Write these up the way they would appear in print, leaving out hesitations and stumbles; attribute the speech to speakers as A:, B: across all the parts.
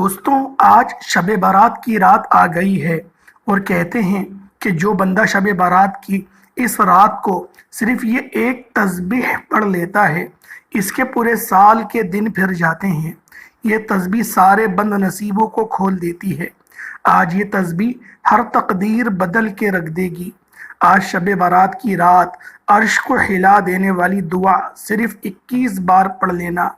A: دوستوں، آج شب بارات کی رات آ گئی ہے اور کہتے ہیں کہ جو بندہ شب بارات کی اس رات کو صرف یہ ایک تسبیح پڑھ لیتا ہے، اس کے پورے سال کے دن پھر جاتے ہیں۔ یہ تسبیح سارے بد نصیبوں کو کھول دیتی ہے۔ آج یہ تسبیح ہر تقدیر بدل کے رکھ دے گی۔ آج شب بارات کی رات عرش کو ہلا دینے والی دعا صرف 21 بار پڑھ لینا۔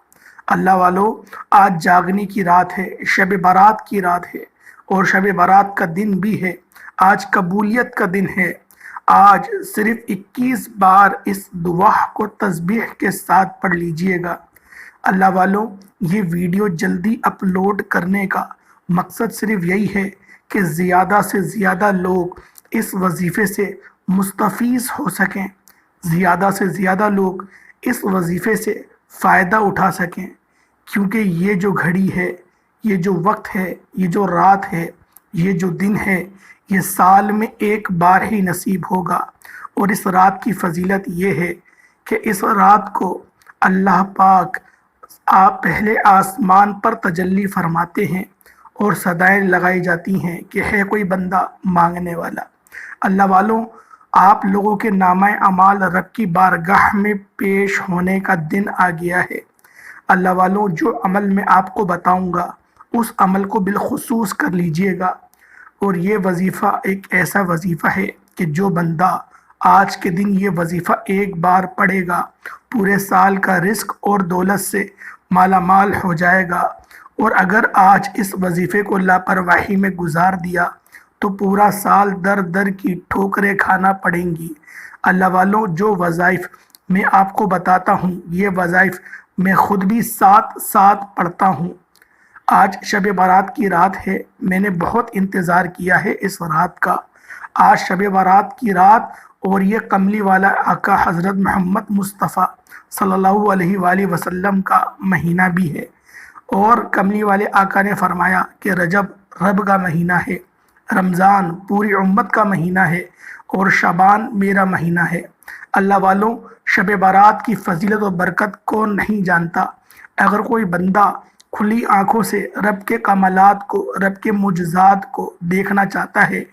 A: اللہ والو، آج جاگنے کی رات ہے، شب بارات کی رات ہے اور شب بارات کا دن بھی ہے۔ آج قبولیت کا دن ہے۔ آج صرف 21 بار اس دعا کو تسبیح کے ساتھ پڑھ لیجئے گا۔ اللہ والو، یہ ویڈیو جلدی اپلوڈ کرنے کا مقصد صرف یہی ہے کہ زیادہ سے زیادہ لوگ اس وظیفے سے مستفیض ہو سکیں، زیادہ سے زیادہ لوگ اس وظیفے سے فائدہ اٹھا سکیں، کیونکہ یہ جو گھڑی ہے، یہ جو وقت ہے، یہ جو رات ہے، یہ جو دن ہے، یہ سال میں ایک بار ہی نصیب ہوگا۔ اور اس رات کی فضیلت یہ ہے کہ اس رات کو اللہ پاک آپ پہلے آسمان پر تجلی فرماتے ہیں اور صدائیں لگائی جاتی ہیں کہ ہے کوئی بندہ مانگنے والا۔ اللہ والوں، آپ لوگوں کے نامہ اعمال رب کی بارگاہ میں پیش ہونے کا دن آ گیا ہے۔ اللہ والوں، جو عمل میں آپ کو بتاؤں گا اس عمل کو بالخصوص کر لیجئے گا۔ اور یہ وظیفہ ایک ایسا وظیفہ ہے کہ جو بندہ آج کے دن یہ وظیفہ ایک بار پڑھے گا، پورے سال کا رزق اور دولت سے مالا مال ہو جائے گا۔ اور اگر آج اس وظیفے کو لاپرواہی میں گزار دیا تو پورا سال در در کی ٹھوکریں کھانا پڑیں گی۔ اللہ والوں، جو وظائف میں آپ کو بتاتا ہوں، یہ وظائف میں خود بھی ساتھ ساتھ پڑھتا ہوں۔ آج شب بارات کی رات ہے، میں نے بہت انتظار کیا ہے اس رات کا۔ آج شب بارات کی رات اور یہ کملی والا آقا حضرت محمد مصطفیٰ صلی اللہ علیہ وآلہ وسلم کا مہینہ بھی ہے۔ اور کملی والے آقا نے فرمایا کہ رجب رب کا مہینہ ہے، رمضان پوری امت کا مہینہ ہے اور شعبان میرا مہینہ ہے۔ اللہ والوں، شب بارات کی فضیلت و برکت کون نہیں جانتا؟ اگر کوئی بندہ کھلی آنکھوں سے رب کے کمالات کو، رب کے معجزات کو دیکھنا چاہتا ہے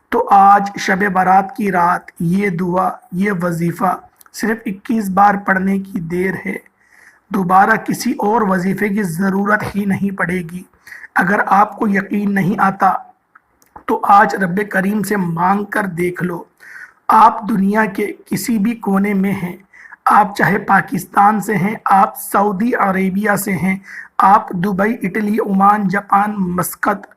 A: تو آج شب بارات کی رات یہ دعا، یہ وظیفہ صرف 21 بار پڑھنے کی دیر ہے۔ دوبارہ کسی اور وظیفے کی ضرورت ہی نہیں پڑے گی۔ اگر آپ کو یقین نہیں آتا تو آج رب کریم سے مانگ کر دیکھ لو۔ آپ دنیا کے کسی بھی کونے میں ہیں، آپ چاہے پاکستان سے ہیں، آپ سعودی عربیہ سے ہیں، آپ Dubai, Italy, Oman, Japan, Muscat,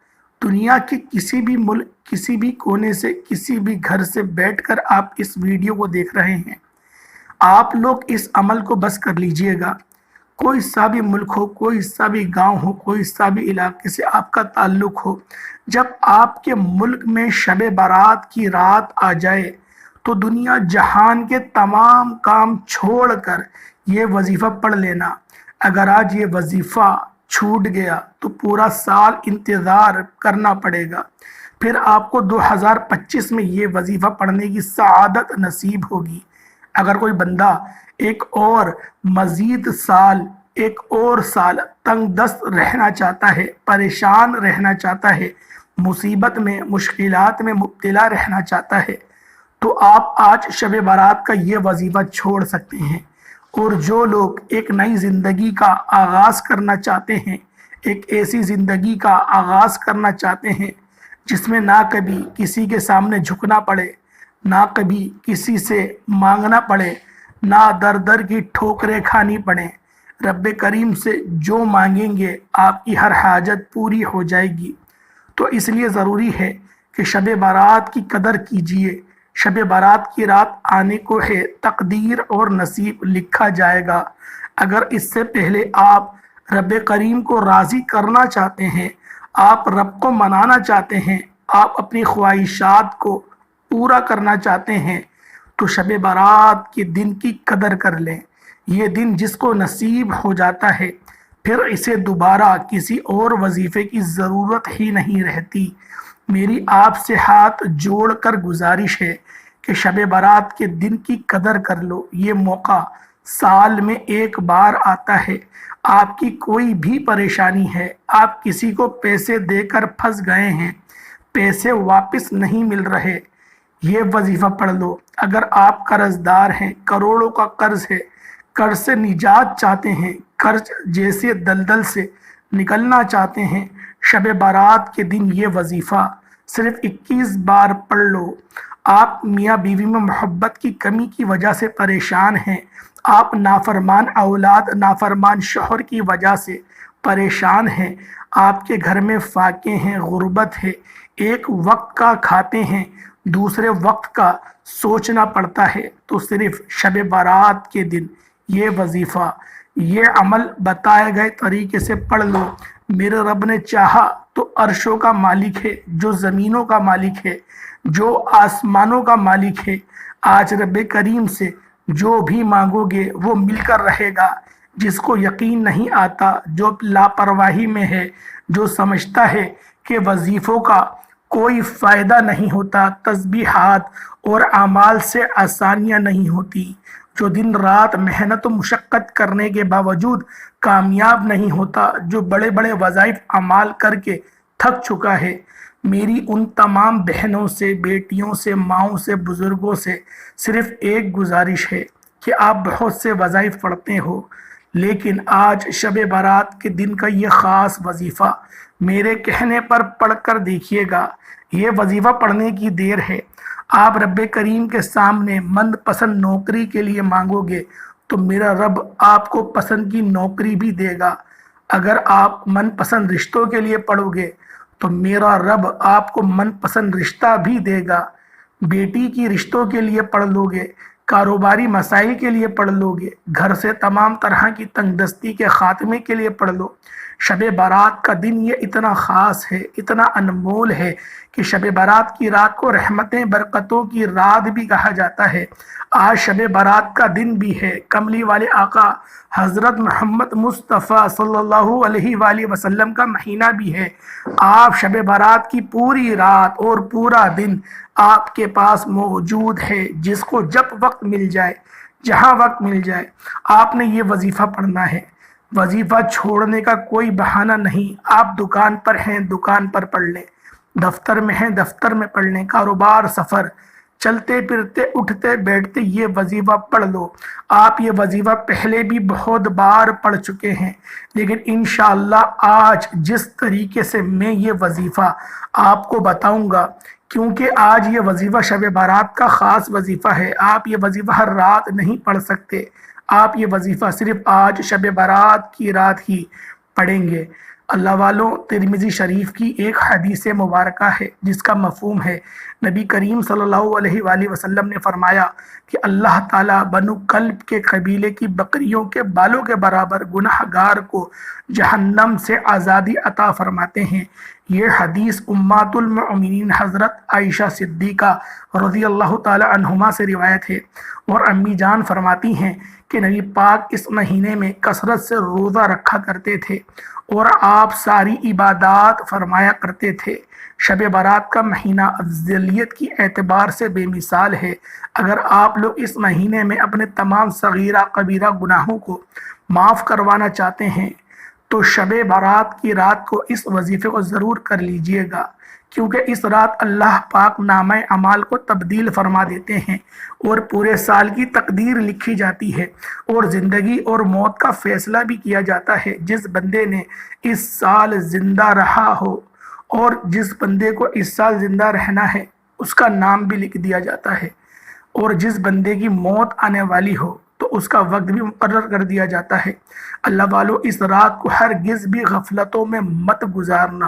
A: دنیا کے کسی بھی ملک، کسی بھی کونے سے، کسی بھی گھر سے بیٹھ کر آپ اس ویڈیو کو دیکھ رہے ہیں۔ آپ لوگ اس عمل کو بس کر لیجئے گا۔ کوئی سا بھی ملک ہو، کوئی سا بھی گاؤں ہو، کوئی سا بھی علاقے سے آپ کا تعلق ہو، جب آپ کے ملک میں شب بارات کی رات آ جائے تو دنیا جہان کے تمام کام چھوڑ کر یہ وظیفہ پڑھ لینا۔ اگر آج یہ وظیفہ چھوٹ گیا تو پورا سال انتظار کرنا پڑے گا۔ پھر آپ کو 2025 میں یہ وظیفہ پڑھنے کی سعادت نصیب ہوگی۔ اگر کوئی بندہ ایک اور مزید سال، ایک اور سال تنگ دست رہنا چاہتا ہے، پریشان رہنا چاہتا ہے، مصیبت میں، مشکلات میں مبتلا رہنا چاہتا ہے، تو آپ آج شب بارات کا یہ وظیفہ چھوڑ سکتے ہیں۔ اور جو لوگ ایک نئی زندگی کا آغاز کرنا چاہتے ہیں، ایک ایسی زندگی کا آغاز کرنا چاہتے ہیں جس میں نہ کبھی کسی کے سامنے جھکنا پڑے، نہ کبھی کسی سے مانگنا پڑے، نہ در در کی ٹھوکریں کھانی پڑیں، رب کریم سے جو مانگیں گے آپ کی ہر حاجت پوری ہو جائے گی، تو اس لیے ضروری ہے کہ شب بارات کی قدر کیجئے۔ شب بارات کی رات آنے کو ہے، تقدیر اور نصیب لکھا جائے گا۔ اگر اس سے پہلے آپ رب کریم کو راضی کرنا چاہتے ہیں، آپ رب کو منانا چاہتے ہیں، آپ اپنی خواہشات کو پورا کرنا چاہتے ہیں، تو شب بارات کے دن کی قدر کر لیں۔ یہ دن جس کو نصیب ہو جاتا ہے پھر اسے دوبارہ کسی اور وظیفے کی ضرورت ہی نہیں رہتی۔ میری آپ سے ہاتھ جوڑ کر گزارش ہے کہ شب بارات کے دن کی قدر کر لو۔ یہ موقع سال میں ایک بار آتا ہے۔ آپ کی کوئی بھی پریشانی ہے، آپ کسی کو پیسے دے کر پھنس گئے ہیں، پیسے واپس نہیں مل رہے، یہ وظیفہ پڑھ لو۔ اگر آپ قرض دار ہیں، کروڑوں کا قرض ہے، قرض سے نجات چاہتے ہیں، قرض جیسے دلدل سے نکلنا چاہتے ہیں، شب برات کے دن یہ وظیفہ صرف 21 بار پڑھ لو۔ آپ میاں بیوی میں محبت کی کمی کی وجہ سے پریشان ہیں، آپ نافرمان اولاد، نافرمان شوہر کی وجہ سے پریشان ہیں، آپ کے گھر میں فاقے ہیں، غربت ہے، ایک وقت کا کھاتے ہیں، دوسرے وقت کا سوچنا پڑتا ہے، تو صرف شب برات کے دن یہ وظیفہ، یہ عمل بتائے گئے طریقے سے پڑھ لو۔ میرے رب نے چاہا تو عرشوں کا مالک ہے، جو زمینوں کا مالک ہے، جو آسمانوں کا مالک ہے، آج رب کریم سے جو بھی مانگو گے وہ مل کر رہے گا۔ جس کو یقین نہیں آتا، جو لاپرواہی میں ہے، جو سمجھتا ہے کہ وظیفوں کا کوئی فائدہ نہیں ہوتا، تسبیحات اور اعمال سے آسانیاں نہیں ہوتی، جو دن رات محنت و مشقت کرنے کے باوجود کامیاب نہیں ہوتا، جو بڑے بڑے وظائف اعمال کر کے تھک چکا ہے، میری ان تمام بہنوں سے، بیٹیوں سے، ماؤں سے، بزرگوں سے صرف ایک گزارش ہے کہ آپ بہت سے وظائف پڑھتے ہو، لیکن آج شب برات کے دن کا یہ خاص وظیفہ میرے کہنے پر پڑھ کر دیکھیے گا۔ یہ وظیفہ پڑھنے کی دیر ہے۔ آپ رب کریم کے سامنے من پسند نوکری کے لیے مانگو گے تو میرا رب آپ کو پسند کی نوکری بھی دے گا۔ اگر آپ من پسند رشتوں کے لیے پڑھو گے تو میرا رب آپ کو من پسند رشتہ بھی دے گا۔ بیٹی کی رشتوں کے لیے پڑھ لو گے، کاروباری مسائل کے لیے پڑھ لو گے، گھر سے تمام طرح کی تنگ دستی کے خاتمے کے لیے پڑھ لو۔ شب برات کا دن یہ اتنا خاص ہے، اتنا انمول ہے کہ شب برات کی رات کو رحمتیں برکتوں کی رات بھی کہا جاتا ہے۔ آج شب برات کا دن بھی ہے، کملی والے آقا حضرت محمد مصطفیٰ صلی اللہ علیہ وآلہ وسلم کا مہینہ بھی ہے۔ آپ شب برات کی پوری رات اور پورا دن آپ کے پاس موجود ہے، جس کو جب وقت مل جائے، جہاں وقت مل جائے، آپ نے یہ وظیفہ پڑھنا ہے۔ وظیفہ چھوڑنے کا کوئی بہانہ نہیں۔ آپ دکان پر ہیں، دکان پر پڑھ لیں، دفتر میں ہیں، دفتر میں پڑھ لیں، کاروبار، سفر، چلتے پھرتے اٹھتے بیٹھتے یہ وظیفہ پڑھ لو۔ آپ یہ وظیفہ پہلے بھی بہت بار پڑھ چکے ہیں، لیکن انشاءاللہ آج جس طریقے سے میں یہ وظیفہ آپ کو بتاؤں گا، کیونکہ آج یہ وظیفہ شب برات کا خاص وظیفہ ہے، آپ یہ وظیفہ ہر رات نہیں پڑھ سکتے، آپ یہ وظیفہ صرف آج شب برات کی رات ہی پڑھیں گے۔ اللہ والوں، ترمذی شریف کی ایک حدیث مبارکہ ہے جس کا مفہوم ہے، نبی کریم صلی اللہ علیہ وآلہ وسلم نے فرمایا کہ اللہ تعالیٰ بنو کلب کے قبیلے کی بکریوں کے بالوں کے برابر گناہ گار کو جہنم سے آزادی عطا فرماتے ہیں۔ یہ حدیث امہات المؤمنین حضرت عائشہ صدیقہ رضی اللہ تعالی عنہما سے روایت ہے، اور امی جان فرماتی ہیں کہ نبی پاک اس مہینے میں کثرت سے روزہ رکھا کرتے تھے اور آپ ساری عبادات فرمایا کرتے تھے۔ شب برات کا مہینہ افضلیت کی اعتبار سے بے مثال ہے۔ اگر آپ لوگ اس مہینے میں اپنے تمام صغیرہ کبیرہ گناہوں کو معاف کروانا چاہتے ہیں تو شب برات کی رات کو اس وظیفے کو ضرور کر لیجئے گا، کیونکہ اس رات اللہ پاک نامہ اعمال کو تبدیل فرما دیتے ہیں اور پورے سال کی تقدیر لکھی جاتی ہے اور زندگی اور موت کا فیصلہ بھی کیا جاتا ہے۔ جس بندے نے اس سال زندہ رہا ہو اور جس بندے کو اس سال زندہ رہنا ہے اس کا نام بھی لکھ دیا جاتا ہے، اور جس بندے کی موت آنے والی ہو تو اس کا وقت بھی مقرر کر دیا جاتا ہے۔ اللہ والو، اس رات کو ہرگز بھی غفلتوں میں مت گزارنا۔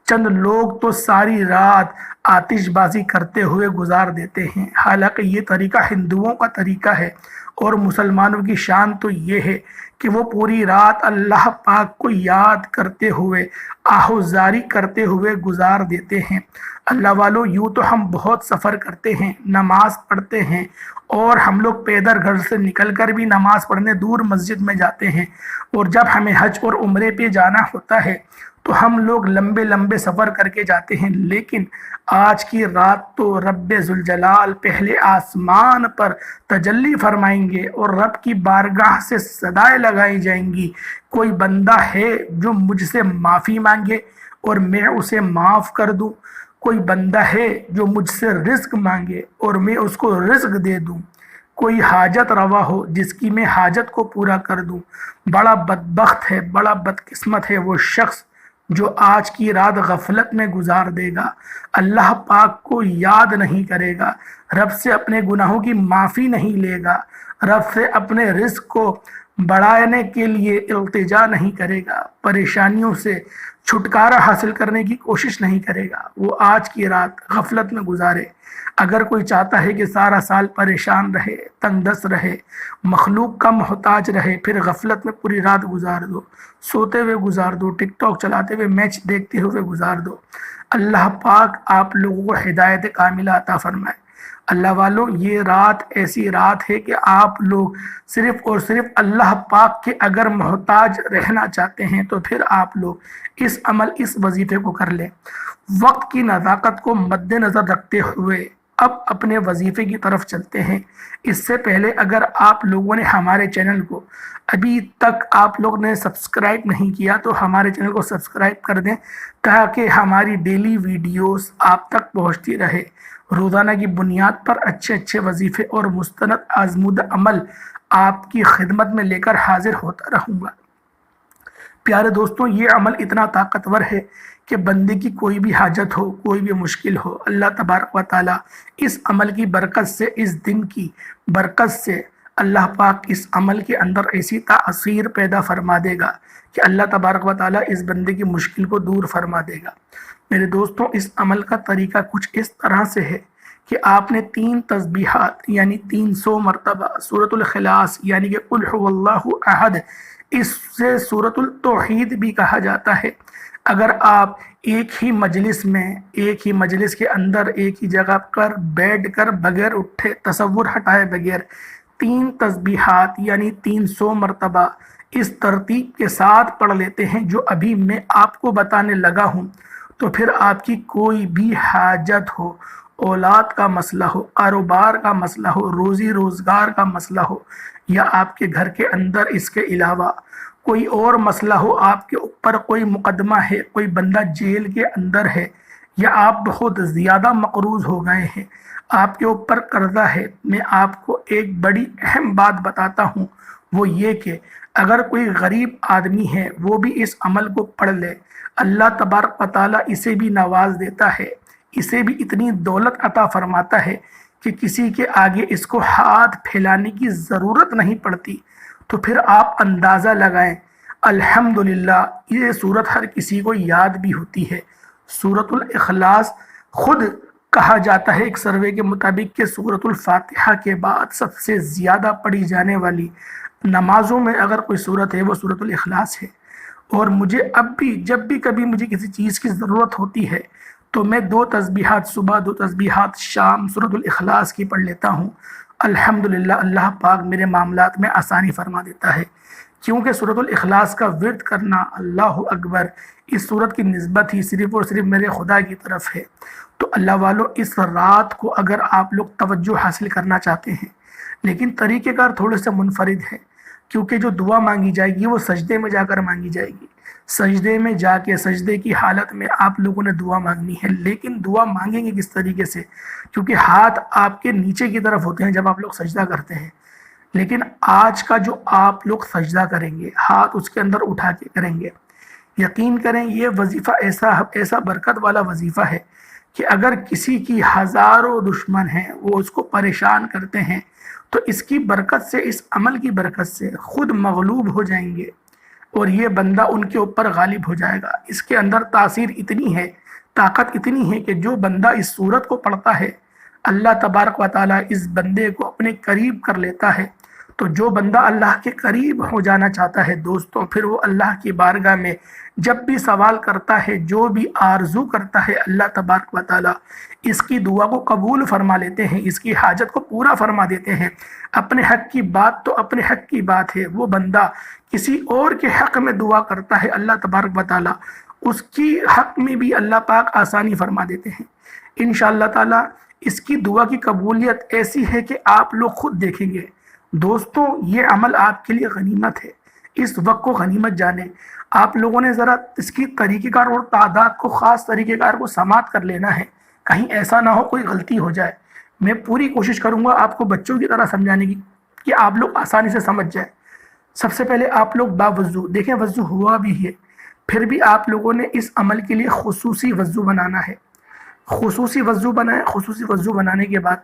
A: چند لوگ تو ساری رات آتش بازی کرتے ہوئے گزار دیتے ہیں، حالانکہ یہ طریقہ ہندوؤں کا طریقہ ہے، اور مسلمانوں کی شان تو یہ ہے کہ وہ پوری رات اللہ پاک کو یاد کرتے ہوئے، آہوزاری کرتے ہوئے گزار دیتے ہیں۔ اللہ والو، یوں تو ہم بہت سفر کرتے ہیں، نماز پڑھتے ہیں، اور ہم لوگ پیدل گھر سے نکل کر بھی نماز پڑھنے دور مسجد میں جاتے ہیں، اور جب ہمیں حج اور عمرے پہ جانا ہوتا ہے تو ہم لوگ لمبے لمبے سفر کر کے جاتے ہیں، لیکن آج کی رات تو رب ذوالجلال پہلے آسمان پر تجلی فرمائیں گے اور رب کی بارگاہ سے صدائیں لگائی جائیں گی، کوئی بندہ ہے جو مجھ سے معافی مانگے اور میں اسے معاف کر دوں، کوئی بندہ ہے جو مجھ سے رزق مانگے اور میں اس کو رزق دے دوں، کوئی حاجت روا ہو جس کی میں حاجت کو پورا کر دوں۔ بڑا بدبخت ہے، بڑا بدقسمت ہے وہ شخص جو آج کی رات غفلت میں گزار دے گا، اللہ پاک کو یاد نہیں کرے گا، رب سے اپنے گناہوں کی معافی نہیں لے گا، رب سے اپنے رزق کو بڑھانے کے لیے التجا نہیں کرے گا، پریشانیوں سے چھٹکارا حاصل کرنے کی کوشش نہیں کرے گا، وہ آج کی رات غفلت میں گزارے۔ اگر کوئی چاہتا ہے کہ سارا سال پریشان رہے، تنگ دست رہے، مخلوق کا محتاج رہے، پھر غفلت میں پوری رات گزار دو، سوتے ہوئے گزار دو، ٹک ٹاک چلاتے ہوئے، میچ دیکھتے ہوئے گزار دو۔ اللہ پاک آپ لوگوں کو ہدایت کاملہ عطا فرمائے۔ اللہ والوں، یہ رات ایسی رات ہے کہ آپ لوگ صرف اور صرف اللہ پاک کے اگر محتاج رہنا چاہتے ہیں تو پھر آپ لوگ اس عمل، اس وظیفے کو کر لیں۔ وقت کی نزاکت کو مد نظر رکھتے ہوئے اب اپنے وظیفے کی طرف چلتے ہیں۔ اس سے پہلے اگر آپ لوگوں نے ہمارے چینل کو ابھی تک آپ لوگ نے سبسکرائب نہیں کیا تو ہمارے چینل کو سبسکرائب کر دیں تاکہ ہماری ڈیلی ویڈیوز آپ تک پہنچتی رہے۔ روزانہ کی بنیاد پر اچھے اچھے وظیفے اور مستند آزمودہ عمل آپ کی خدمت میں لے کر حاضر ہوتا رہوں گا۔ پیارے دوستوں، یہ عمل اتنا طاقتور ہے کہ بندے کی کوئی بھی حاجت ہو، کوئی بھی مشکل ہو، اللہ تبارک و تعالیٰ اس عمل کی برکت سے، اس دن کی برکت سے اللہ پاک اس عمل کے اندر ایسی تاثیر پیدا فرما دے گا کہ اللہ تبارک و تعالیٰ اس بندے کی مشکل کو دور فرما دے گا۔ میرے دوستوں، اس عمل کا طریقہ کچھ اس طرح سے ہے کہ آپ نے 3 تسبیحات یعنی 300 مرتبہ سورۃ الاخلاص یعنی کہ قل هو اللہ احد، اس سے سورۃ التوحید بھی کہا جاتا ہے، اگر آپ ایک ہی مجلس میں، ایک ہی مجلس کے اندر، ایک ہی جگہ پر بیٹھ کر بغیر اٹھے، تصور ہٹائے بغیر 3 تسبیحات یعنی 300 مرتبہ اس ترتیب کے ساتھ پڑھ لیتے ہیں جو ابھی میں آپ کو بتانے لگا ہوں، تو پھر آپ کی کوئی بھی حاجت ہو، اولاد کا مسئلہ ہو، کاروبار کا مسئلہ ہو، روزی روزگار کا مسئلہ ہو، یا آپ کے گھر کے اندر اس کے علاوہ کوئی اور مسئلہ ہو، آپ کے اوپر کوئی مقدمہ ہے، کوئی بندہ جیل کے اندر ہے، یا آپ بہت زیادہ مقروض ہو گئے ہیں، آپ کے اوپر قرضہ ہے، میں آپ کو ایک بڑی اہم بات بتاتا ہوں، وہ یہ کہ اگر کوئی غریب آدمی ہے وہ بھی اس عمل کو پڑھ لے، اللہ تبارک و تعالیٰ اسے بھی نواز دیتا ہے، اسے بھی اتنی دولت عطا فرماتا ہے کہ کسی کے آگے اس کو ہاتھ پھیلانے کی ضرورت نہیں پڑتی۔ تو پھر آپ اندازہ لگائیں، الحمدللہ یہ صورت ہر کسی کو یاد بھی ہوتی ہے۔ سورۃ الاخلاص خود کہا جاتا ہے ایک سروے کے مطابق کہ سورۃ الفاتحہ کے بعد سب سے زیادہ پڑھی جانے والی نمازوں میں اگر کوئی صورت ہے وہ سورۃ الاخلاص ہے۔ اور مجھے اب بھی جب بھی کبھی مجھے کسی چیز کی ضرورت ہوتی ہے تو میں 2 تسبیحات صبح، 2 تسبیحات شام سورۃ الاخلاص کی پڑھ لیتا ہوں۔ الحمدللہ اللہ پاک میرے معاملات میں آسانی فرما دیتا ہے، کیونکہ سورۃ الاخلاص کا ورد کرنا، اللہ اکبر، اس سورت کی نسبت ہی صرف اور صرف میرے خدا کی طرف ہے۔ تو اللہ والوں، اس رات کو اگر آپ لوگ توجہ حاصل کرنا چاہتے ہیں، لیکن طریقہ کار تھوڑے سے منفرد ہے، کیونکہ جو دعا مانگی جائے گی وہ سجدے میں جا کر مانگی جائے گی، سجدے میں جا کے سجدے کی حالت میں آپ لوگوں نے دعا مانگنی ہے، لیکن دعا مانگیں گے کس طریقے سے؟ کیونکہ ہاتھ آپ کے نیچے کی طرف ہوتے ہیں جب آپ لوگ سجدہ کرتے ہیں، لیکن آج کا جو آپ لوگ سجدہ کریں گے ہاتھ اس کے اندر اٹھا کے کریں گے، یقین کریں یہ وظیفہ ایسا برکت والا وظیفہ ہے کہ اگر کسی کی ہزاروں دشمن ہیں وہ اس کو پریشان کرتے ہیں تو اس کی برکت سے، اس عمل کی برکت سے خود مغلوب ہو جائیں گے اور یہ بندہ ان کے اوپر غالب ہو جائے گا۔ اس کے اندر تاثیر اتنی ہے، طاقت اتنی ہے کہ جو بندہ اس صورت کو پڑھتا ہے اللہ تبارک و تعالیٰ اس بندے کو اپنے قریب کر لیتا ہے۔ تو جو بندہ اللہ کے قریب ہو جانا چاہتا ہے دوستوں، پھر وہ اللہ کی بارگاہ میں جب بھی سوال کرتا ہے، جو بھی آرزو کرتا ہے، اللہ تبارک و تعالیٰ اس کی دعا کو قبول فرما لیتے ہیں، اس کی حاجت کو پورا فرما دیتے ہیں۔ اپنے حق کی بات تو اپنے حق کی بات ہے، وہ بندہ کسی اور کے حق میں دعا کرتا ہے، اللہ تبارک و تعالیٰ اس کی حق میں بھی اللہ پاک آسانی فرما دیتے ہیں انشاءاللہ تعالی۔ اس کی دعا کی قبولیت ایسی ہے کہ آپ لوگ خود دیکھیں گے۔ دوستوں، یہ عمل آپ کے لیے غنیمت ہے، اس وقت کو غنیمت جانیں۔ آپ لوگوں نے ذرا اس کی طریقہ کار اور تعداد کو، خاص طریقہ کار کو سماعت کر لینا ہے، کہیں ایسا نہ ہو کوئی غلطی ہو جائے۔ میں پوری کوشش کروں گا آپ کو بچوں کی طرح سمجھانے کی کہ آپ لوگ آسانی سے سمجھ جائیں۔ سب سے پہلے آپ لوگ باوضو دیکھیں، وضو ہوا بھی ہے، پھر بھی آپ لوگوں نے اس عمل کے لیے خصوصی وضو بنانا ہے۔ خصوصی وضو بنائیں۔ خصوصی وضو بنانے کے بعد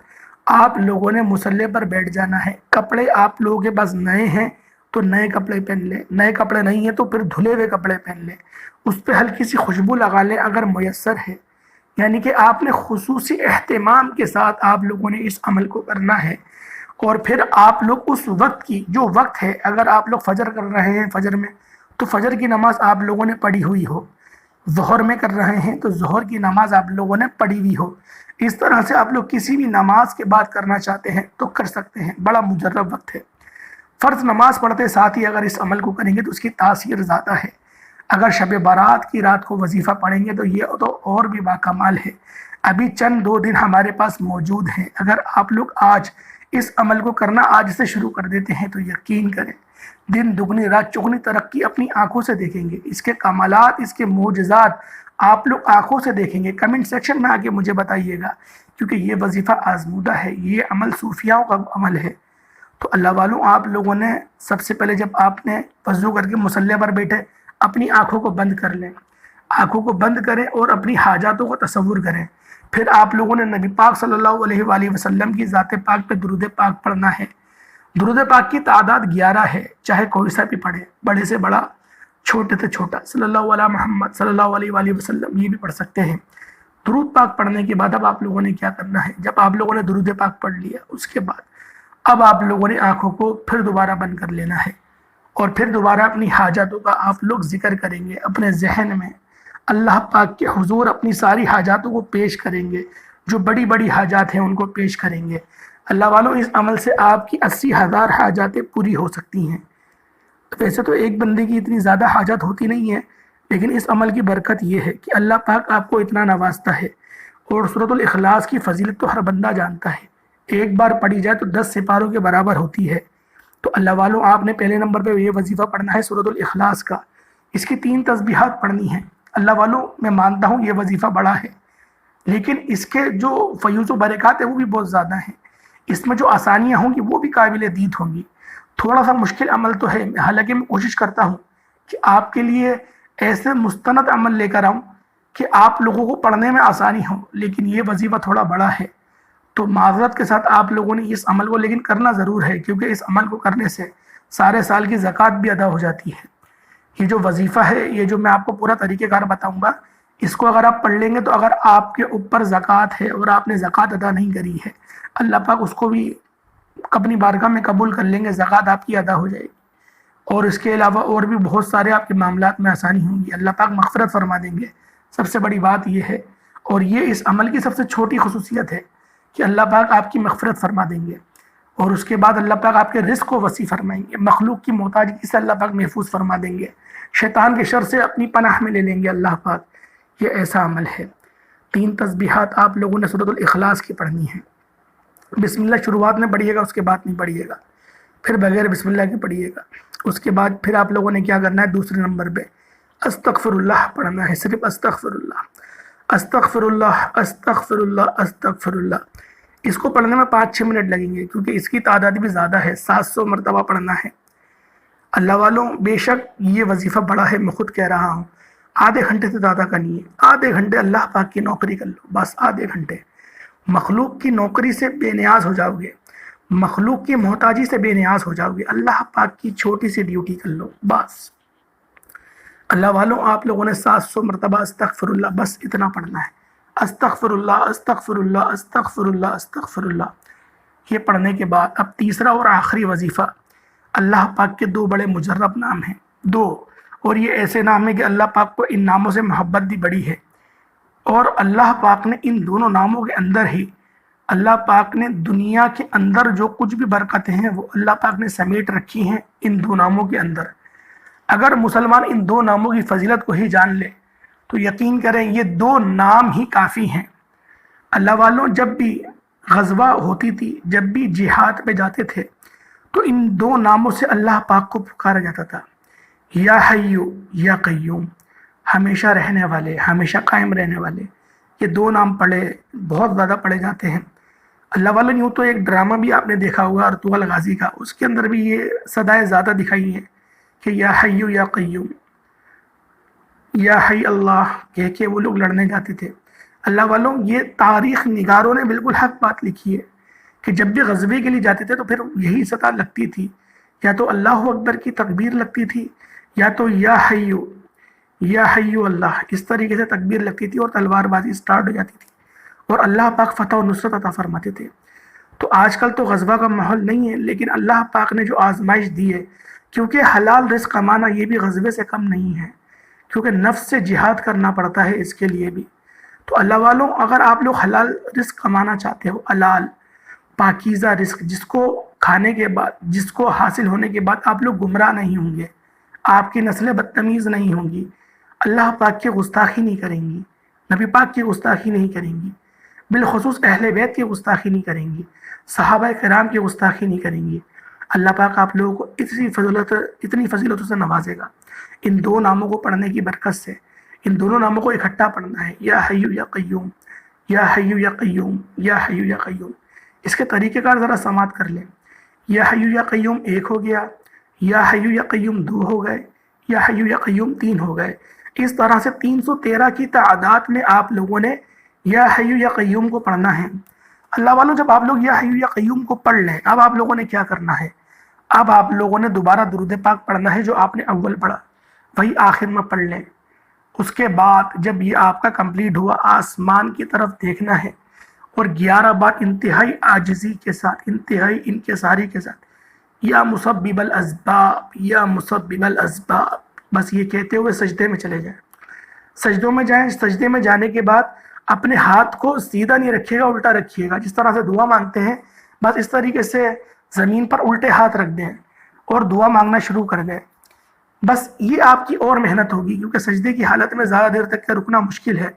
A: آپ لوگوں نے مصلی پر بیٹھ جانا ہے۔ کپڑے آپ لوگوں کے پاس نئے ہیں تو نئے کپڑے پہن لیں، نئے کپڑے نہیں ہیں تو پھر دھلے ہوئے کپڑے پہن لیں، اس پہ ہلکی سی خوشبو لگا لیں اگر میسر ہے۔ یعنی کہ آپ نے خصوصی اہتمام کے ساتھ آپ لوگوں نے اس عمل کو کرنا ہے۔ اور پھر آپ لوگ اس وقت کی جو وقت ہے، اگر آپ لوگ فجر کر رہے ہیں فجر میں تو فجر کی نماز آپ لوگوں نے پڑھی ہوئی ہو، ظہر میں کر رہے ہیں تو ظہر کی نماز آپ لوگوں نے پڑھی ہوئی ہو۔ اس طرح سے آپ لوگ کسی بھی نماز کے بعد کرنا چاہتے ہیں تو کر سکتے ہیں، بڑا مجرب وقت ہے۔ فرض نماز پڑھتے ساتھ ہی اگر اس عمل کو کریں گے تو اس کی تاثیر زیادہ ہے۔ اگر شب برات کی رات کو وظیفہ پڑھیں گے تو یہ تو اور بھی باکمال ہے۔ ابھی چند 2 دن ہمارے پاس موجود ہیں، اگر آپ لوگ آج اس عمل کو کرنا آج سے شروع کر دیتے ہیں تو یقین کریں دن دگنی رات چگنی ترقی اپنی آنکھوں سے دیکھیں گے۔ اس کے کمالات، اس کے معجزات آپ لوگ آنکھوں سے دیکھیں گے۔ کمنٹ سیکشن میں آ کے مجھے بتائیے گا، کیونکہ یہ وظیفہ آزمودہ ہے، یہ عمل صوفیاؤں کا عمل ہے۔ تو اللہ والوں، آپ لوگوں نے سب سے پہلے جب آپ نے وضو کر کے مصلی پر بیٹھے، اپنی آنکھوں کو بند کر لیں، آنکھوں کو بند کریں اور اپنی حاجاتوں کو تصور کریں۔ پھر آپ لوگوں نے نبی پاک صلی اللہ علیہ وآلہ وسلم کی ذات پاک پہ درود پاک پڑھنا ہے۔ درود پاک کی تعداد 11 ہے، چاہے کوئی سا بھی پڑھے، بڑے سے بڑا، چھوٹے سے چھوٹا، صلی اللہ علیہ محمد صلی اللہ علیہ وآلہ وسلم، یہ بھی پڑھ سکتے ہیں۔ درود پاک پڑھنے کے بعد اب آپ لوگوں نے کیا کرنا ہے، جب آپ لوگوں نے درود پاک پڑھ لیا اس کے بعد اب آپ لوگوں نے آنکھوں کو پھر دوبارہ بند کر لینا ہے، اور پھر دوبارہ اپنی حاجاتوں کا آپ لوگ ذکر کریں گے۔ اپنے ذہن میں اللہ پاک کے حضور اپنی ساری حاجاتوں کو پیش کریں گے، جو بڑی بڑی حاجات ہیں ان کو پیش کریں گے۔ اللہ والوں، اس عمل سے آپ کی 80,000 حاجاتیں پوری ہو سکتی ہیں۔ ویسے تو ایک بندے کی اتنی زیادہ حاجت ہوتی نہیں ہے، لیکن اس عمل کی برکت یہ ہے کہ اللہ پاک آپ کو اتنا نوازتا ہے۔ اور سورۃ الاخلاص کی فضیلت تو ہر بندہ جانتا ہے، ایک بار پڑھی جائے تو 10 سپاروں کے برابر ہوتی ہے۔ تو اللہ والوں، آپ نے پہلے نمبر پہ یہ وظیفہ پڑھنا ہے سورۃ الاخلاص کا، اس کی 3 تسبیحات پڑھنی ہیں۔ اللہ والوں، میں مانتا ہوں یہ وظیفہ بڑا ہے، لیکن اس کے جو فیوز و برکات ہیں وہ بھی بہت زیادہ ہیں، اس میں جو آسانیاں ہوں گی وہ بھی قابل دید ہوں گی۔ تھوڑا سا مشکل عمل تو ہے، حالانکہ میں کوشش کرتا ہوں کہ آپ کے لیے ایسے مستند عمل لے کر آؤں کہ آپ لوگوں کو پڑھنے میں آسانی ہو، لیکن یہ وظیفہ تھوڑا بڑا ہے۔ تو معذرت کے ساتھ آپ لوگوں نے اس عمل کو لیکن کرنا ضرور ہے، کیونکہ اس عمل کو کرنے سے سارے سال کی زکوٰۃ بھی ادا ہو جاتی ہے۔ یہ جو وظیفہ ہے، یہ جو میں آپ کو پورا طریقہ کار بتاؤں گا، اس کو اگر آپ پڑھ لیں گے تو اگر آپ کے اوپر زکوٰۃ ہے اور آپ نے زکوٰۃ ادا نہیں کری ہے، اللہ پاک اس کو بھی اپنی بارگاہ میں قبول کر لیں گے، زکوٰۃ آپ کی ادا ہو جائے گی۔ اور اس کے علاوہ اور بھی بہت سارے آپ کے معاملات میں آسانی ہوں گی، اللہ پاک مغفرت فرما دیں گے۔ سب سے بڑی بات یہ ہے، اور یہ اس عمل کی سب سے چھوٹی خصوصیت ہے کہ اللہ پاک آپ کی مغفرت فرما دیں گے، اور اس کے بعد اللہ پاک آپ کے رزق کو وسیع فرمائیں گے، مخلوق کی محتاجی سے اللہ پاک محفوظ فرما دیں گے، شیطان کے شر سے اپنی پناہ میں لے لیں گے اللہ پاک۔ یہ ایسا عمل ہے۔ 3 تسبیحات آپ لوگوں نے سورۃ الاخلاص کی پڑھنی ہے۔ بسم اللہ شروعات میں پڑھیے گا، اس کے بعد نہیں پڑھیے گا، پھر بغیر بسم اللہ کے پڑھیے گا۔ اس کے بعد پھر آپ لوگوں نے کیا کرنا ہے، دوسرے نمبر پہ استغفر اللہ پڑھنا ہے، صرف استغفر اللہ، استغفر اللہ، استغفر اللہ، استغفر اللہ۔ اس کو پڑھنے میں 5-6 منٹ لگیں گے، کیونکہ اس کی تعداد بھی زیادہ ہے، 700 مرتبہ پڑھنا ہے۔ اللہ والوں، بے شک یہ وظیفہ بڑا ہے، میں خود کہہ رہا ہوں، آدھے گھنٹے سے زیادہ کا نہیں ہے۔ آدھے گھنٹے اللہ پاک کی نوکری کر لو، بس آدھے گھنٹے مخلوق کی نوکری سے بے نیاز ہو جاؤ گے، مخلوق کی محتاجی سے بے نیاز ہو جاؤ گے، اللہ پاک کی چھوٹی سی ڈیوٹی کر لو بس۔ اللہ والوں، آپ لوگوں نے 700 مرتبہ استغفر اللہ، بس اتنا پڑھنا ہے، استغفر اللہ، استغفر اللہ، استغفر اللہ، استغفر اللہ۔ یہ پڑھنے کے بعد اب تیسرا اور آخری وظیفہ، اللہ پاک کے 2 بڑے مجرب نام ہیں، 2، اور یہ ایسے نام ہیں کہ اللہ پاک کو ان ناموں سے محبت بھی بڑی ہے، اور اللہ پاک نے ان دونوں ناموں کے اندر ہی اللہ پاک نے دنیا کے اندر جو کچھ بھی برکتیں ہیں وہ اللہ پاک نے سمیٹ رکھی ہیں ان 2 ناموں کے اندر۔ اگر مسلمان ان 2 ناموں کی فضیلت کو ہی جان لے تو یقین کریں یہ 2 نام ہی کافی ہیں۔ اللہ والوں جب بھی غزوہ ہوتی تھی، جب بھی جہاد پہ جاتے تھے تو ان 2 ناموں سے اللہ پاک کو پکارا جاتا تھا، یا حیو یا قیوم، ہمیشہ رہنے والے، ہمیشہ قائم رہنے والے۔ یہ 2 نام بہت زیادہ پڑھے جاتے ہیں۔ اللہ والوں یوں تو ایک ڈرامہ بھی آپ نے دیکھا ہوگا ارطغرل غازی کا، اس کے اندر بھی یہ صدائیں زیادہ دکھائی ہیں کہ یا حیو یا قیوم، یا حی اللہ کہہ کے وہ لوگ لڑنے جاتے تھے۔ اللہ والوں یہ تاریخ نگاروں نے بالکل حق بات لکھی ہے کہ جب بھی غزوے کے لیے جاتے تھے تو پھر یہی صدا لگتی تھی، یا تو اللہ اکبر کی تکبیر لگتی تھی، یا تو یا حیو اللہ، اس طریقے سے تکبیر لگتی تھی اور تلوار بازی سٹارٹ ہو جاتی تھی اور اللہ پاک فتح و نصرت عطا فرماتے تھے۔ تو آج کل تو غزوہ کا ماحول نہیں ہے، لیکن اللہ پاک نے جو آزمائش دی ہے، کیونکہ حلال رزق کمانا یہ بھی غزوے سے کم نہیں ہے، کیونکہ نفس سے جہاد کرنا پڑتا ہے اس کے لیے بھی۔ تو اللہ والوں اگر آپ لوگ حلال رزق کمانا چاہتے ہو، حلال پاکیزہ رزق، جس کو کھانے کے بعد، جس کو حاصل ہونے کے بعد آپ لوگ گمراہ نہیں ہوں گے، آپ کی نسلیں بدتمیز نہیں ہوں گی، اللہ پاک کی گستاخی نہیں کریں گی، نبی پاک کی گستاخی نہیں کریں گی، بالخصوص اہل بیت کی گستاخی نہیں کریں گی، صحابہ کرام کی گستاخی نہیں کریں گی، اللہ پاک آپ لوگوں کو اتنی فضیلتوں سے نوازے گا۔ ان 2 ناموں کو پڑھنے کی برکت سے، ان دونوں ناموں کو اکٹھا پڑھنا ہے، یا حیو یا قیوم، یا حیو یا قیوم، یا حیو یا قیوم۔ اس کے طریقہ کار ذرا سماعت کر لیں۔ یا حیو یا قیوم 1 ہو گیا، یا حیو یا قیوم 2 ہو گئے، یا حیو یا قیوم 3 ہو گئے۔ اس طرح سے 313 کی تعداد میں آپ لوگوں نے یا حیو یا قیوم کو پڑھنا ہے۔ اللہ والوں جب آپ لوگ یا حیو یا قیوم کو پڑھ لیں، اب آپ لوگوں نے کیا کرنا ہے؟ اب آپ لوگوں نے دوبارہ درود پاک پڑھنا ہے، جو آپ نے اول پڑھا وہی آخر میں پڑھ لیں۔ اس کے بعد جب یہ آپ کا کمپلیٹ ہوا، آسمان کی طرف دیکھنا ہے اور 11 بار انتہائی عاجزی کے ساتھ، انتہائی انکساری کے ساتھ، یا مسبب الاسباب، یا مسبب الاسباب، بس یہ کہتے ہوئے سجدے میں چلے جائیں۔ سجدوں میں جائیں، سجدے میں جانے کے بعد اپنے ہاتھ کو سیدھا نہیں رکھیے گا، الٹا رکھیے گا۔ جس طرح سے دعا مانگتے ہیں بس اس طریقے سے زمین پر الٹے ہاتھ رکھ دیں اور دعا مانگنا شروع کر دیں۔ بس یہ آپ کی اور محنت ہوگی، کیونکہ سجدے کی حالت میں زیادہ دیر تک رکنا مشکل ہے،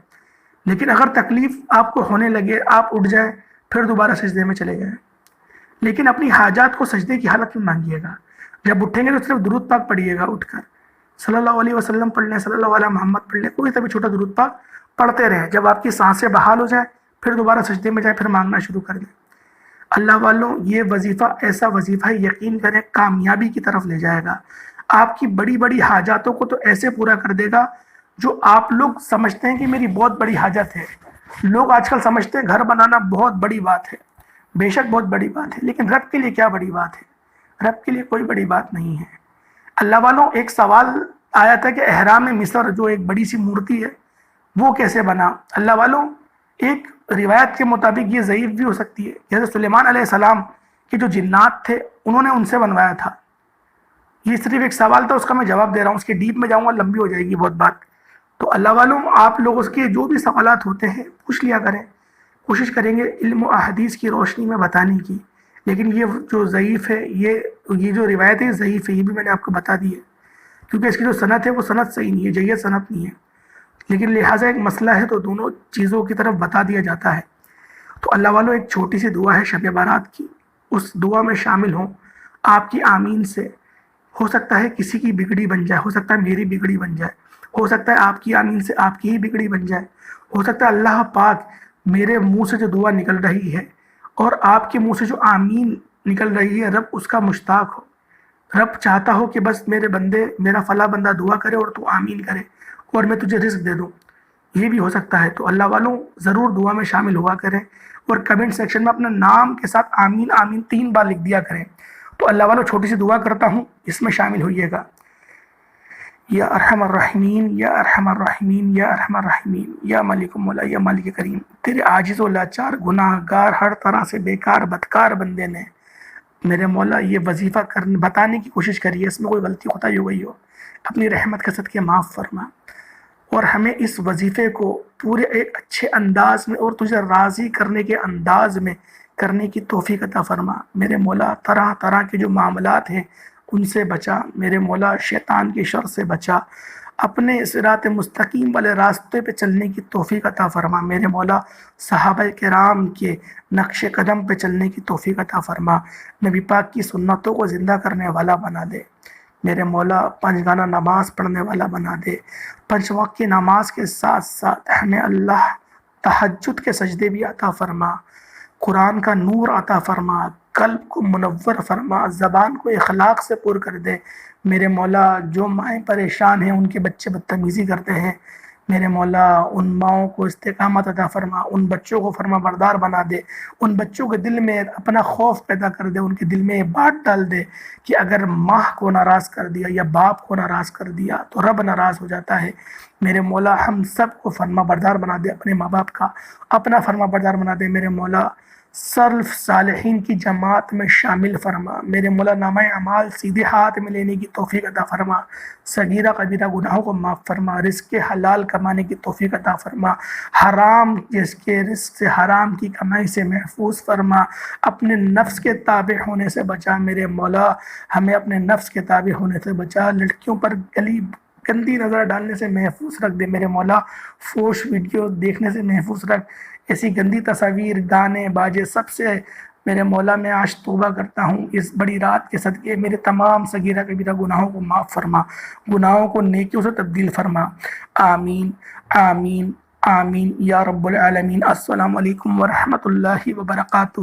A: لیکن اگر تکلیف آپ کو ہونے لگے، آپ اٹھ جائیں، پھر دوبارہ سجدے میں چلے جائیں، لیکن اپنی حاجات کو سجدے کی حالت میں مانگیے گا۔ جب اٹھیں گے تو صرف درود پاک پڑھیے گا، اٹھ کر صلی اللہ علیہ وسلم پڑھ لیں، صلی اللہ علیہ محمد پڑھ لیں، کوئی سا بھی چھوٹا درود پاک پڑھتے رہیں۔ جب آپ کی سانسیں بحال ہو جائیں پھر دوبارہ سجدے میں جائیں، پھر مانگنا شروع کر دیں۔ اللہ والوں یہ وظیفہ ایسا وظیفہ ہے، یقین کریں کامیابی کی طرف لے جائے گا۔ آپ کی بڑی بڑی حاجاتوں کو تو ایسے پورا کر دے گا جو آپ لوگ سمجھتے ہیں کہ میری بہت بڑی حاجت ہے۔ لوگ آج کل سمجھتے ہیں گھر بنانا بہت بڑی بات ہے، بے شک بہت بڑی بات ہے، لیکن رب کے لیے کیا بڑی بات ہے؟ رب کے لیے کوئی بڑی بات نہیں ہے۔ اللہ والوں ایک سوال آیا تھا کہ احرام مصر جو ایک بڑی سی مورتی ہے وہ کیسے بنا؟ اللہ والوں ایک روایت کے مطابق یہ ضعیف بھی ہو سکتی ہے، جیسے سلیمان علیہ السلام کے جو جنات تھے انہوں نے ان سے بنوایا تھا۔ یہ صرف ایک سوال تھا، اس کا میں جواب دے رہا ہوں، اس کے ڈیپ میں جاؤں گا لمبی ہو جائے گی بہت بات۔ تو اللہ والوں آپ لوگوں کے جو بھی سوالات ہوتے ہیں پوچھ لیا کریں، کوشش کریں گے علم و احادیث کی روشنی میں بتانے کی، لیکن یہ جو ضعیف ہے، یہ جو روایت ہے ضعیف ہے، یہ بھی میں نے آپ کو بتا دی ہے، کیونکہ اس کی جو سند ہے وہ سند صحیح نہیں ہے، جید سند نہیں ہے، لیکن لہٰذا ایک مسئلہ ہے تو دونوں چیزوں کی طرف بتا دیا جاتا ہے۔ تو اللہ والوں ایک چھوٹی سی دعا ہے شب بارات کی، اس دعا میں شامل ہوں۔ آپ کی آمین سے ہو سکتا ہے کسی کی بگڑی بن جائے، ہو سکتا ہے میری بگڑی بن جائے، ہو سکتا ہے آپ کی آمین سے آپ کی ہی بگڑی بن جائے، ہو سکتا ہے اللہ پاک میرے منہ سے جو دعا نکل رہی ہے اور آپ کے منہ سے جو آمین نکل رہی ہے رب اس کا مشتاق ہو، رب چاہتا ہو کہ بس میرے بندے، میرا فلاں بندہ دعا کرے اور تو آمین کرے اور میں تجھے رزق دے دوں، یہ بھی ہو سکتا ہے۔ تو اللہ والوں ضرور دعا میں شامل ہوا کریں اور کمنٹ سیکشن میں اپنا نام کے ساتھ آمین آمین 3 بار لکھ دیا کریں۔ تو اللہ والوں چھوٹی سی دعا کرتا ہوں، اس میں شامل ہوئیے گا۔ یا ارحم الراحمین، یا ارحم الراحمین، یا ارحم الراحمین، یا مالک مولا، یا مالک کریم، تیرے عاجز و لاچار گناہ گار ہر طرح سے بیکار بدکار بندے نے میرے مولا یہ وظیفہ بتانے کی کوشش کری ہے، اس میں کوئی غلطی خطائی ہو گئی ہو، اپنی رحمت کے صدقے معاف فرما، اور ہمیں اس وظیفے کو پورے ایک اچھے انداز میں اور تجھے راضی کرنے کے انداز میں کرنے کی توفیق عطا فرما۔ میرے مولا طرح طرح کے جو معاملات ہیں ان سے بچا، میرے مولا شیطان کی شر سے بچا، اپنے صراط مستقیم والے راستے پہ چلنے کی توفیق عطا فرما میرے مولا، صحابہ کرام کے نقش قدم پہ چلنے کی توفیق عطا فرما، نبی پاک کی سنتوں کو زندہ کرنے والا بنا دے میرے مولا، پنج گانا نماز پڑھنے والا بنا دے، پنج وقت کی نماز کے ساتھ ساتھ ہمیں اللہ تہجد کے سجدے بھی عطا فرما، قرآن کا نور عطا فرما، قلب کو منور فرما، زبان کو اخلاق سے پر کر دے میرے مولا۔ جو مائیں پریشان ہیں، ان کے بچے بدتمیزی کرتے ہیں میرے مولا، ان ماؤں کو استقامت عطا فرما، ان بچوں کو فرما بردار بنا دے، ان بچوں کے دل میں اپنا خوف پیدا کر دے، ان کے دل میں یہ بات ڈال دے کہ اگر ماں کو ناراض کر دیا یا باپ کو ناراض کر دیا تو رب ناراض ہو جاتا ہے میرے مولا۔ ہم سب کو فرما بردار بنا دے، اپنے ماں باپ کا اپنا فرما بردار بنا دے میرے مولا۔ سلف صالحین کی جماعت میں شامل فرما میرے مولا، نامہ اعمال سیدھے ہاتھ میں لینے کی توفیق عطا فرما، صغیرہ کبیرہ گناہوں کو معاف فرما، رزق حلال کمانے کی توفیق عطا فرما، حرام جس کے رزق سے حرام کی کمائی سے محفوظ فرما، اپنے نفس کے تابع ہونے سے بچا میرے مولا، ہمیں اپنے نفس کے تابع ہونے سے بچا، لڑکیوں پر گندی نظر ڈالنے سے محفوظ رکھ دے میرے مولا، فوش ویڈیو دیکھنے سے محفوظ رکھ، ایسی گندی تصاویر، گانے باجے سب سے میرے مولا میں آج توبہ کرتا ہوں اس بڑی رات کے صدقے، میرے تمام صغیرہ کبیرہ گناہوں کو معاف فرما، گناہوں کو نیکیوں سے تبدیل فرما، آمین آمین آمین یا رب العالمین۔ السلام علیکم ورحمۃ اللہ وبرکاتہ۔